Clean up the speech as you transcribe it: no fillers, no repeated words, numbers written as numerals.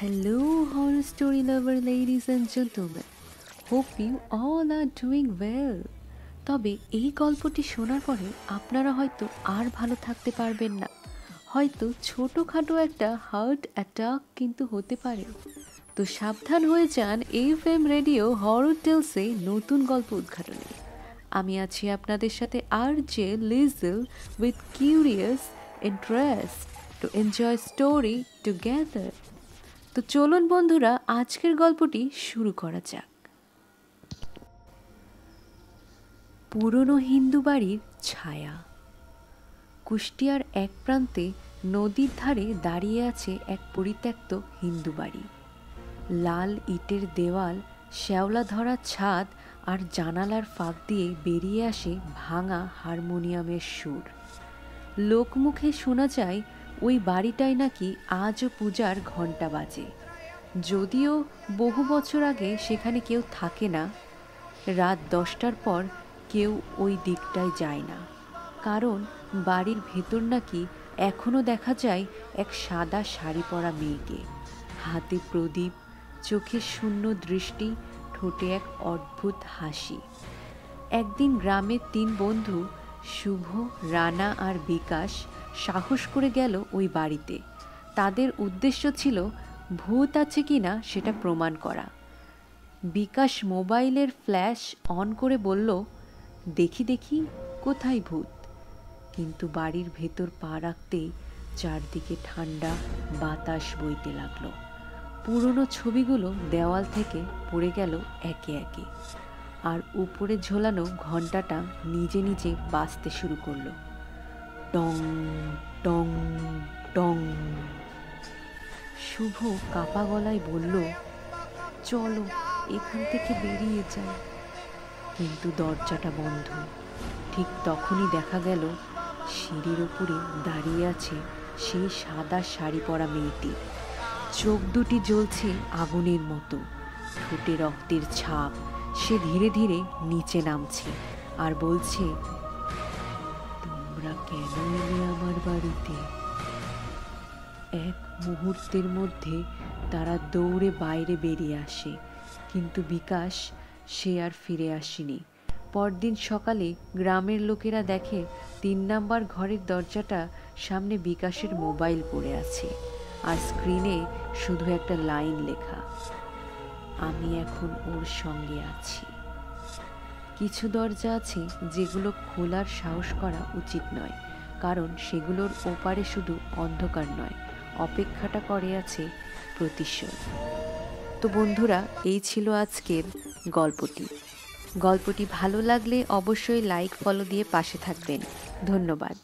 Hello, horror story lover ladies and gentlemen. Hope you all are doing well. তবে এই গল্পটি শোনার পরে আপনারা হয়তো আর ভালো থাকতে পারবেন না। হয়তো ছোটোখাটো একটা হার্ট অ্যাটাক কিন্তু হতে পারে। তো সাবধান হয়ে যান এফএম রেডিও হরর টেলসে নতুন গল্প উদ্ঘাটনে। আমি আছি আপনাদের সাথে RJ Lizelle with curious interest to enjoy story together. তো চলুন বন্ধুরা, আজকের গল্পটি শুরু করা যাক। পুরনো হিন্দু বাড়ির ছায়া। কুষ্টিয়ার এক প্রান্তে নদীর ধারে দাঁড়িয়ে আছে এক পরিত্যক্ত হিন্দু বাড়ি। লাল ইটের দেওয়াল, শ্যাওলা ধরা ছাদ আর জানালার ফাঁক দিয়ে বেরিয়ে আসে ভাঙা হারমোনিয়ামের সুর। লোকমুখে শোনা যায় ওই বাড়িটায় নাকি আজও পূজার ঘণ্টা বাজে। যদিও বহু বছর আগে সেখানে কেউ থাকে না। রাত 10টার পর কেউ ওই দিকটায় যায় না, কারণ বাড়ির ভেতর নাকি এখনও দেখা যায় এক সাদা শাড়ি পরা মেয়েকে, হাতে প্রদীপ, চোখে শূন্য দৃষ্টি, ঠোঁটে এক অদ্ভুত হাসি। একদিন গ্রামের 3 বন্ধু শুভ, রানা আর বিকাশ সাহস করে গেল ওই বাড়িতে। তাদের উদ্দেশ্য ছিল ভূত আছে কিনা সেটা প্রমাণ করা। বিকাশ মোবাইলের ফ্ল্যাশ অন করে বলল, দেখি দেখি কোথায় ভূত। কিন্তু বাড়ির ভেতর পা রাখতেই চারদিকে ঠান্ডা বাতাস বইতে লাগলো। পুরনো ছবিগুলো দেওয়াল থেকে পড়ে গেল একে একে, আর উপরে ঝোলানো ঘণ্টাটা নিজে নিজে বাজতে শুরু করলো, টং টং টং। শুভ কাপা গলায় বলল, চলো এখান থেকে বেরিয়ে যাই। কিন্তু দরজাটা বন্ধ। ঠিক তখনই দেখা গেল সিঁড়ির উপরে দাঁড়িয়ে আছে সেই সাদা শাড়ি পরা মেয়েটি। চোখ দুটি জ্বলছে আগুনের মতো, ঠোঁটে রক্তের ছাপ। সে ধীরে ধীরে নিচে নামছে আর বলছে, তোমরা কেন এলে আমার বাড়িতে? এক মুহূর্তের মধ্যে তারা দৌড়ে বাইরে বেরিয়ে আসে, কিন্তু বিকাশ, সে আর ফিরে আসেনি। পরদিন সকালে গ্রামের লোকেরা দেখে 3 নাম্বার ঘরের দরজাটা সামনে বিকাশের মোবাইল পড়ে আছে, আর স্ক্রিনে শুধু একটা লাইন লেখা, আমি এখন ওর সঙ্গে আছি। কিছু দরজা আছে যেগুলো খোলার সাহস করা উচিত নয়, কারণ সেগুলোর ওপারে শুধু অন্ধকার নয়, অপেক্ষাটা করে আছে প্রতিশোধ। তো বন্ধুরা, এই ছিল আজকের গল্পটি ভালো লাগলে অবশ্যই লাইক ফলো দিয়ে পাশে থাকবেন। ধন্যবাদ।